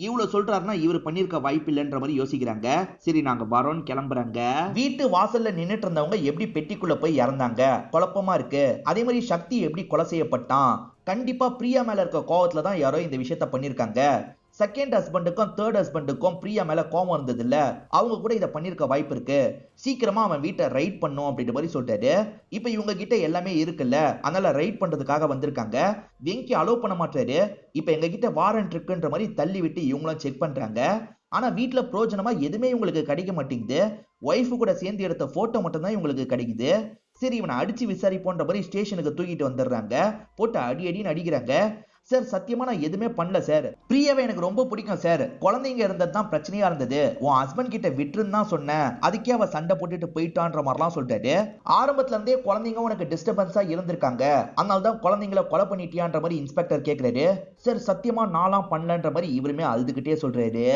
இவ்வளவு சொல்றாருன்னா இவர் பண்ணிருக்க வாய்ப்பு இல்லைன்ற மாதிரி யோசிக்கிறாங்க. சரி, நாங்க வரோன்னு கிளம்புறாங்க. வீட்டு வாசல்ல நின்னுட்டு இருந்தவங்க எப்படி பெட்டிக்குள்ள போய் இறந்தாங்க, குழப்பமா இருக்கு. அதே மாதிரி சக்தி எப்படி கொலை செய்யப்பட்டான். கண்டிப்பா பிரியா மேல இருக்க கோவத்துல தான் யாரோ இந்த விஷயத்த பண்ணிருக்காங்க. செகண்ட் ஹஸ்பண்டுக்கும் தேர்ட் ஹஸ்பண்டுக்கும் பிரியா மேல கோவம் இருந்தது இல்ல, அவங்க கூட இதை பண்ணிருக்க வாய்ப்பு இருக்கு. சீக்கிரமா அவன் வீட்டை ரைட் பண்ணும் அப்படின்ற மாதிரி சொல்லிட்டாரு. இப்ப இவங்க கிட்ட எல்லாமே இருக்குல்ல, அதனால ரைட் பண்றதுக்காக வந்திருக்காங்க. வெங்கி அலோவ் பண்ண மாட்டாரு. இப்ப எங்க கிட்ட வாரண்ட் இருக்குன்ற மாதிரி தள்ளி விட்டு இவங்களும் செக் பண்றாங்க. ஆனா வீட்டுல பிரோஜனமா எதுவுமே இவங்களுக்கு கிடைக்க மாட்டேங்குது. ஒய்ஃபு கூட சேர்ந்து எடுத்த போட்டோ மட்டும் தான் இவங்களுக்கு கிடைக்குது. சரி, இவனை அடிச்சு விசாரிப்போன்ற மாதிரி ஸ்டேஷனுக்கு தூக்கிட்டு வந்துடுறாங்க. போட்டு அடி அடின்னு அடிக்கிறாங்க. சார், சத்தியமா நான் எதுவுமே பண்ணல சார், பிரியாவை எனக்கு ரொம்ப பிடிக்கும் சார், குழந்தைங்க இருந்தது தான் பிரச்சனையா இருந்தது, உன் ஹஸ்பண்ட் கிட்ட விட்டுருன்னு தான் சொன்னேன், அதுக்கே அவ சண்டை போட்டுட்டு போயிட்டான்ற மாதிரிலாம் சொல்லிட்டாரு. ஆரம்பத்துல இருந்தே குழந்தைங்க உனக்கு டிஸ்டர்பன்ஸா இருந்திருக்காங்க, அதனால தான் குழந்தைங்களை கொலை பண்ணிட்டியான்ற மாதிரி இன்ஸ்பெக்டர் கேட்கிறாரு. சார், சத்தியமா நான்லாம் பண்ணலன்ற மாதிரி இவருமே அழுதுகிட்டே சொல்றாரு.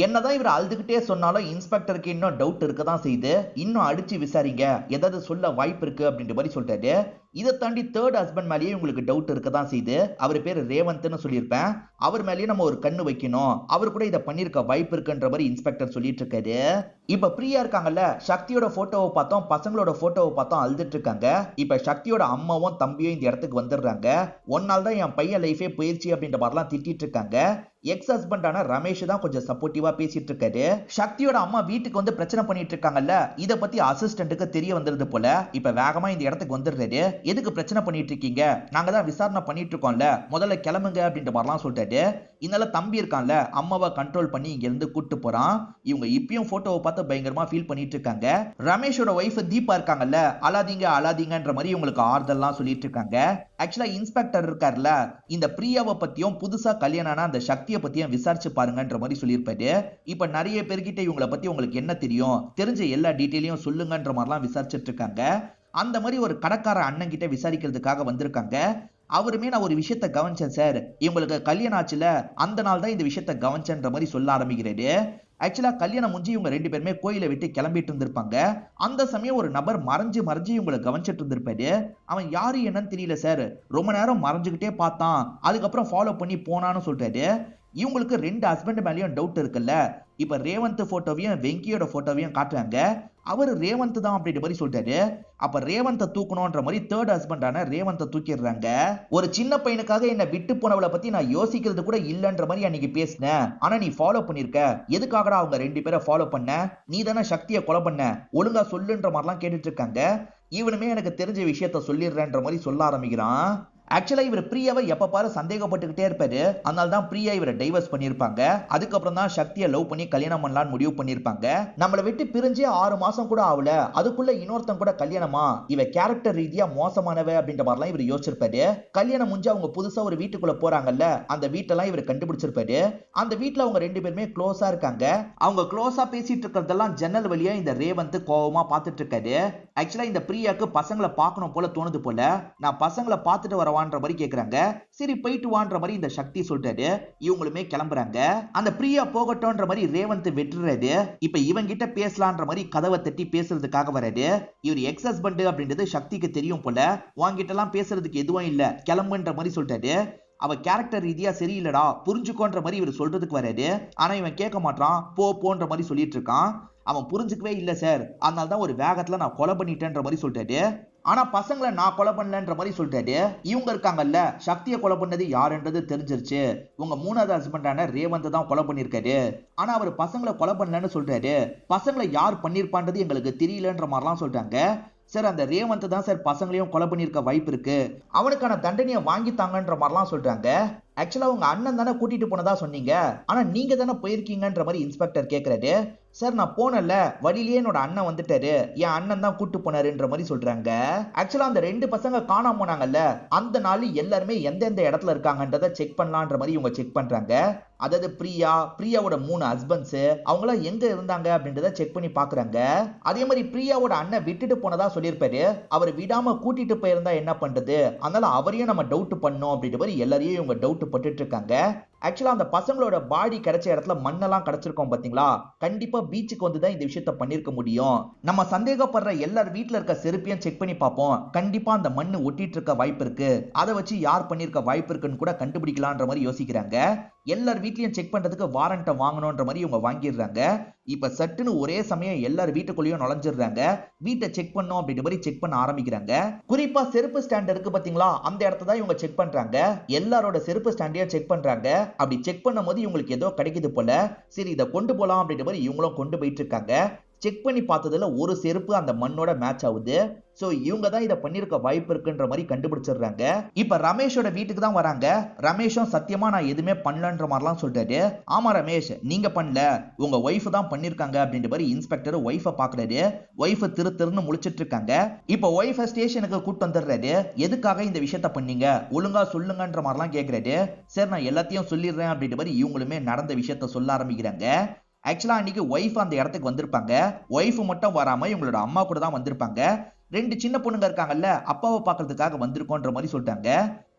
என்னதான் இவர் அழுதுகிட்டே சொன்னாலும் இன்ஸ்பெக்டருக்கு இன்னும் டவுட் இருக்க தான் செய்யுது. இன்னும் அடிச்சு விசாரிங்க, ஏதாவது சொல்ல வாய்ப்பு இருக்கு அப்படின்ற மாதிரி சொல்றாரு. இதை தாண்டி தேர்ட் ஹஸ்பண்ட் மேலேயே உங்களுக்கு டவுட் இருக்க தான் செய்யுது. அவர் பேர் ரேவந்த்னு சொல்லியிருப்பேன், அவர் மேலேயே நம்ம ஒரு கண்ணு வைக்கணும், அவர் கூட இதை பண்ணிருக்க வாய்ப்பு இருக்குன்ற மாதிரி இன்ஸ்பெக்டர் சொல்லிட்டு இருக்காரு. இப்ப பிரியா இருக்காங்கல்ல, சக்தியோட போட்டோவை பார்த்தோம், பசங்களோட போட்டோவை பார்த்தோம், அழுதுட்டு இருக்காங்க. இப்ப சக்தியோட அம்மாவும் தம்பியும் இந்த இடத்துக்கு வந்துடுறாங்க. ஒரு நாள் தான் என் பையன் லைஃபே போயிடுச்சு அப்படின்ற மாதிரிலாம் திட்டிட்டு இருக்காங்க. எக்ஸ் ஹஸ்பண்டான ரமேஷ் தான் கொஞ்சம் சப்போர்ட்டிவா பேசிட்டு இருக்காரு. சக்தியோட அம்மா வீட்டுக்கு வந்து பிரச்சனை பண்ணிட்டு இருக்காங்கல்ல, இத பத்தி அசிஸ்டன்ட்டுக்கு தெரிய வந்துருது போல. இப்ப வேகமா இந்த இடத்துக்கு வந்துடுறாரு. எதுக்கு பிரச்சனை பண்ணிட்டு இருக்கீங்க, நாங்க தான் விசாரணை பண்ணிட்டு இருக்கோம்ல, முதல்ல கிளம்புங்க அப்படின்ற மாதிரிலாம் சொல்லிட்டாரு. இதனால தம்பி இருக்கான்ல, அம்மாவை கண்ட்ரோல் பண்ணி இங்க இருந்து கூட்டு போறான். இவங்க இப்பயும் போட்டோவை பார்த்து பயங்கரமா ஃபீல் பண்ணிட்டு இருக்காங்க. ரமேஷோட ஒய்ஃப் தீபா இருக்காங்கல்ல, அழாதீங்க அழாதீங்கன்ற மாதிரி இவங்களுக்கு ஆறுதல்லாம் சொல்லிட்டு இருக்காங்க. ஆக்சுவலா இன்ஸ்பெக்டர் இருக்காருல்ல, இந்த பிரியாவை பத்தியும் புதுசா கல்யாணம் அந்த சக்தியை பத்தியும் விசாரிச்சு பாருங்கன்ற மாதிரி சொல்லியிருப்பாரு. இப்ப நிறைய பேர்கிட்ட இவங்களை பத்தி உங்களுக்கு என்ன தெரியும், தெரிஞ்ச எல்லா டீட்டெயிலையும் சொல்லுங்கன்ற மாதிரிலாம் விசாரிச்சுட்டு இருக்காங்க. அந்த மாதிரி ஒரு கடைக்கார அண்ணன் கிட்ட விசாரிக்கிறதுக்காக வந்திருக்காங்க. அவருமே நான் ஒரு விஷயத்த கவனிச்சேன் சார், இவங்களுக்கு கல்யாணம் ஆச்சுல, அந்த நாள் தான் இந்த விஷயத்த கவனிச்சேன்ற மாதிரி சொல்ல ஆரம்பிக்கிறாரு. ஆக்சுவலா கல்யாணம் முடிஞ்சு இவங்க 2 பேருமே கோயிலை விட்டு கிளம்பிட்டு இருந்திருப்பாங்க. அந்த சமயம் ஒரு நபர் மறைஞ்சு இவங்களை கவனிச்சிட்டு இருந்திருப்பாரு. அவன் யாரு என்னன்னு தெரியல சார், ரொம்ப நேரம் மறைஞ்சுக்கிட்டே பார்த்தான், அதுக்கப்புறம் ஃபாலோ பண்ணி போனான்னு சொல்றாரு. இவங்களுக்கு 2 ஹஸ்பண்ட் மேலேயும் டவுட் இருக்குல்ல. இப்ப ரேவந்த் போட்டோவையும் வெங்கியோட போட்டோவையும் காட்டுறாங்க. அவர் ரேவந்த் தான் அப்படின்ற மாதிரி சொல்றாரு. அப்ப ரேவந்த தூக்கணும்ன்ற மாதிரி தேர்ட் ஹஸ்பண்டான ரேவந்த தூக்கிடுறாங்க. ஒரு சின்ன பையனுக்காக என்ன விட்டு போனவளை பத்தி நான் யோசிக்கிறது கூட இல்லன்ற மாதிரி அன்னைக்கு பேசினேன், ஆனா நீ ஃபாலோ பண்ணிருக்க, எதுக்காகடா அவங்க 2 பேரை ஃபாலோ பண்ண, நீ தானே சக்தியை கொலை பண்ண, ஒழுங்கா சொல்லுன்ற மாதிரிலாம் கேட்டுட்டு இருக்காங்க. இவனுமே எனக்கு தெரிஞ்ச விஷயத்த சொல்லிடுறேன்ற மாதிரி சொல்ல ஆரம்பிக்கிறான். ஆக்சுவலா இவர் பிரியாவை எப்ப பாரு சந்தேகப்பட்டுக்கிட்டே இருப்பாரு. அதனால தான் பிரியா இவரை டைவர்ஸ் பண்ணிருப்பாங்க. அதுக்கப்புறம் தான் சக்தியை லவ் பண்ணி கல்யாணம் பண்ணலாம்னு முடிவு பண்ணிருப்பாங்க. நம்மளை விட்டு பிரிஞ்சே 6 மாசம் கூட ஆகல, அதுக்குள்ள இன்னொருத்தன் கூட கல்யாணமா, இவ கேரக்டர் ரீதியா மோசமானவ அப்படின்ற மாதிரிலாம் இவர் யோசிச்சிருப்பாரு. கல்யாணம் முடிஞ்சு அவங்க புதுசா ஒரு வீட்டுக்குள்ள போறாங்கல்ல, அந்த வீட்டெல்லாம் இவர் கண்டுபிடிச்சிருப்பாரு. அந்த வீட்டுல அவங்க 2 பேருமே க்ளோஸா இருக்காங்க. அவங்க க்ளோஸா பேசிட்டு இருக்கிறதெல்லாம் ஜன்னல் வழியா இந்த ரேவந்த் கோவமா பார்த்துட்டு இருக்காரு. ஆக்சுவலா இந்த பிரியாக்கு பசங்களை பார்க்கணும் போல தோணுது போல. நான் பசங்களை பார்த்துட்டு வரவான்ற மாதிரி கேக்குறாங்க. சரி போயிட்டு வான்ற மாதிரி இந்த சக்தி சொல்றாரு. இவங்களுமே கிளம்புறாங்க. அந்த பிரியா போகட்டும்ன்ற மாதிரி ரேவந்த் வெட்டுறாரு. இப்ப இவன் கிட்ட பேசலான்ற மாதிரி கதவை தட்டி பேசுறதுக்காக வராரு. இவர் எக்ஸ் ஹஸ்பண்ட் அப்படின்றது சக்திக்கு தெரியும் போல. வாங்கிட்ட எல்லாம் பேசுறதுக்கு எதுவும் இல்ல, கிளம்புன்ற மாதிரி சொல்றாரு. அவ கேரக்டர் ரீதியா சரியில்லடா, புரிஞ்சுக்கோன்ற மாதிரி இவர் சொல்றதுக்கு வராரு. ஆனா இவன் கேட்க மாட்டான், போன்ற மாதிரி சொல்லிட்டு இருக்கான். அவன் புரிஞ்சுக்கவே இல்ல சார், அதனால தான் ஒரு வேகத்துல நான் கொலை பண்ணிட்டேன்ற மாதிரி சொல்றாரு. ஆனா பசங்களை நான் கொலை பண்ணலன்ற மாதிரி சொல்றாரு. இவங்க இருக்காங்கல்ல, சக்தியை கொலை பண்ணது யாருன்றது தெரிஞ்சிருச்சு. உங்க 3வது ஹஸ்பண்டான ரேவந்த் தான் கொலை பண்ணிருக்காரு. ஆனா அவர் பசங்களை கொலை பண்ணலன்னு சொல்றாரு. பசங்களை யார் பண்ணிருப்பான்றது எங்களுக்கு தெரியலன்ற மாதிரிலாம் சொல்றாங்க. சார் அந்த ரேவந்த் தான் சார் பசங்களையும் கொலை பண்ணிருக்க வாய்ப்பு இருக்கு, அவனுக்கான தண்டனையை வாங்கித்தாங்கன்ற மாதிரிலாம் சொல்றாங்க. ஆக்சுவலா உங்க அண்ணன் தானே கூட்டிட்டு போனதா சொன்னீங்க, ஆனா நீங்க தானே போயிருக்கீங்கன்ற மாதிரி இன்ஸ்பெக்டர் கேக்குறாரு. சார் நான் போனல, வழியிலேயே என்னோட அண்ணன் வந்துட்டாரு, என் அண்ணன் தான் கூட்டு போனாருன்ற மாதிரி சொல்றாங்க. ஆக்சுவலா அந்த 2 பசங்க காணாம போனாங்கல்ல, அந்த நாள் எல்லாருமே எந்தெந்த இடத்துல இருக்காங்கன்றத செக் பண்ணலான்ற மாதிரி இவங்க செக் பண்றாங்க. அதாவது பிரியாவோட 3 ஹஸ்பண்ட்ஸ் அவங்களாம் எங்க இருந்தாங்க அப்படின்றத செக் பண்ணி பாக்குறாங்க. அதே மாதிரி பிரியாவோட அண்ணன் விட்டுட்டு போனதா சொல்லியிருப்பாரு. அவர் விடாம கூட்டிட்டு போயிருந்தா என்ன பண்றது, அதனால அவரையும் நம்ம டவுட் பண்ணோம் அப்படின்ற மாதிரி எல்லாரையும் இவங்க டவுட் பட்டுட்டு இருக்காங்க. ஆக்சுவலா அந்த பசங்களோட பாடி கிடைச்ச இடத்துல மண்ணெல்லாம் கிடைச்சிருக்கோம் பாத்தீங்களா, கண்டிப்பா பீச்சுக்கு வந்து தான் இந்த விஷயத்த பண்ணிருக்க முடியும். நம்ம சந்தேகப்படுற எல்லார் வீட்டுல இருக்க செருப்பையும் செக் பண்ணி பார்ப்போம், கண்டிப்பா அந்த மண்ணு ஒட்டிட்டு இருக்க வாய்ப்பு இருக்கு, அதை வச்சு யார் பண்ணிருக்க வாய்ப்பு இருக்குன்னு கூட கண்டுபிடிக்கலான்ற மாதிரி யோசிக்கிறாங்க. எல்லார் வீட்லயும் செக் பண்றதுக்கு வாரண்ட்டை வாங்கணும்ன்ற மாதிரி இவங்க வாங்கிடுறாங்க. இப்ப சட்டுன்னு ஒரே சமயம் எல்லார் வீட்டுக்குள்ளேயும் நுழைஞ்சிடுறாங்க. வீட்டை செக் பண்ணோம் அப்படின்ற மாதிரி செக் பண்ண ஆரம்பிக்கிறாங்க. குறிப்பா செருப்பு ஸ்டாண்ட் இருக்கு பாத்தீங்களா, அந்த இடத்த தான் இவங்க செக் பண்றாங்க. எல்லாரோட செருப்பு ஸ்டாண்டையும் செக் பண்றாங்க. அப்படி செக் பண்ணும் போது இவங்களுக்கு ஏதோ கிடைக்குது போல. சரி இதை கொண்டு போலாம் அப்படின்ற மாதிரி இவங்களும் கொண்டு போயிட்டு இருக்காங்க. செக் பண்ணி பார்த்ததுல ஒரு செருப்பு அந்த மண்ணோட மேட்ச் ஆகுது. சோ இவங்க தான் இதை பண்ணிருக்க வாய்ப்பு இருக்குன்ற மாதிரி கண்டுபிடிச்சிடுறாங்க. இப்ப ரமேஷோட வீட்டுக்கு தான் வராங்க. ரமேஷும் சத்தியமா நான் எதுவுமே பண்ணலன்ற மாதிரிலாம் சொல்றாரு. ஆமா ரமேஷ், நீங்க பண்ணல, உங்க ஒய்ஃப் தான் பண்ணிருக்காங்க அப்படின்ற மாதிரி இன்ஸ்பெக்டர் ஒய்ஃபை பாக்குறாரு. ஒய்ஃப் திருன்னு முழிச்சிட்டு இருக்காங்க. இப்ப ஒய்ஃபை ஸ்டேஷனுக்கு கூட்டு வந்துடுறாரு. எதுக்காக இந்த விஷயத்த பண்ணீங்க, ஒழுங்கா சொல்லுங்கன்ற மாதிரிலாம் கேட்கிறாரு. சரி நான் எல்லாத்தையும் சொல்லிடுறேன் அப்படின்ற மாதிரி இவங்களுமே நடந்த விஷயத்த சொல்ல ஆரம்பிக்கிறாங்க. ஆக்சுவலா அன்னைக்கு ஒய்ஃப் அந்த இடத்துக்கு வந்திருப்பாங்க. ஒய்ஃப் மட்டும் வராம இவங்களோட அம்மா கூட தான் வந்திருப்பாங்க. 2 சின்ன பொண்ணுங்க இருக்காங்கல்ல, அப்பாவை பாக்குறதுக்காக வந்திருக்கோன்ற மாதிரி சொல்லிட்டாங்க.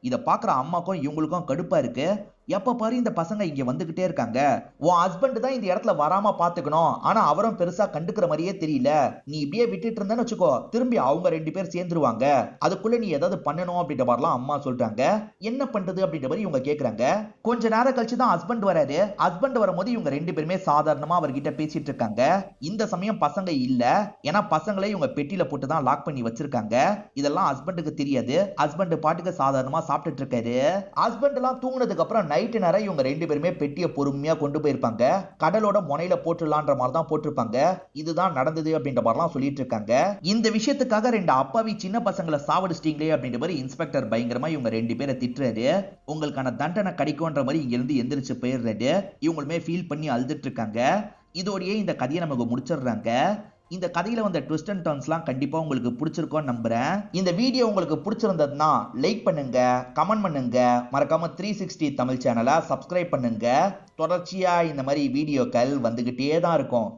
இதை பாக்குற அம்மாக்கும் இவங்களுக்கும் கடுப்பா இருக்கு. எப்ப பாரு இந்த பசங்க இங்க வந்துகிட்டே இருக்காங்க, உன் ஹஸ்பண்ட் தான் இந்த இடத்துல வராம பாத்துக்கணும், ஆனா அவரும் பெருசா கண்டுக்கிற மாதிரியே தெரியல, நீ இப்படியே விட்டுட்டு இருந்தேன்னு வச்சுக்கோ, திரும்பி அவங்க 2 பேர் சேர்ந்துருவாங்க, அதுக்குள்ள நீ ஏதாவது பண்ணணும் அப்படின்ற மாதிரிலாம் அம்மா சொல்றாங்க. என்ன பண்றது அப்படின்ற மாதிரி இவங்க கேக்குறாங்க. கொஞ்ச நேரம் கழிச்சு தான் ஹஸ்பண்ட் வராரு. ஹஸ்பண்ட் வரும்போது இவங்க 2 பேருமே சாதாரணமா அவர்கிட்ட பேசிட்டு இருக்காங்க. இந்த சமயம் பசங்க இல்ல, ஏன்னா பசங்களே இவங்க பெட்டியில போட்டு தான் லாக் பண்ணி வச்சிருக்காங்க. இதெல்லாம் ஹஸ்பண்டுக்கு தெரியாது. ஹஸ்பண்ட் பாட்டுக்கு சாதாரணமா சாப்பிட்டுட்டு இருக்காரு. ஹஸ்பண்ட் எல்லாம் தூங்குனதுக்கு அப்புறம் நைட்டு நேரம் இவங்க 2 பேருமே பெட்டியை பொறுமையா கொண்டு போயிருப்பாங்க. கடலோட முனையில போட்டுலான்ற மாதிரி தான் போட்டிருப்பாங்க. இதுதான் நடந்தது அப்படின்ற மாதிரிலாம் சொல்லிட்டு இருக்காங்க. இந்த விஷயத்துக்காக 2 அப்பாவி சின்ன பசங்களை சாவடிச்சிட்டீங்களே அப்படின்ற மாதிரி இன்ஸ்பெக்டர் பயங்கரமா இவங்க 2 பேரை திட்டுறாரு. உங்களுக்கான தண்டனை கிடைக்கும்ன்ற மாதிரி இங்க இருந்து எந்திரிச்சு போயிடுறாரு. இவங்களுமே ஃபீல் பண்ணி அழுதுட்டு இருக்காங்க. இதோடயே இந்த கதையை நமக்கு முடிச்சிடுறாங்க. இந்த கதையில வந்த ட்விஸ்ட் அண்ட் டர்ன்ஸ்லாம் கண்டிப்பா உங்களுக்கு பிடிச்சிருக்கும்னு நம்புறேன். இந்த வீடியோ உங்களுக்கு பிடிச்சிருந்ததுன்னா லைக் பண்ணுங்க, கமெண்ட் பண்ணுங்க, மறக்காம 360 தமிழ் சேனலை சப்ஸ்கிரைப் பண்ணுங்க. தொடர்ச்சியா இந்த மாதிரி வீடியோக்கள் வந்துகிட்டே தான் இருக்கும்.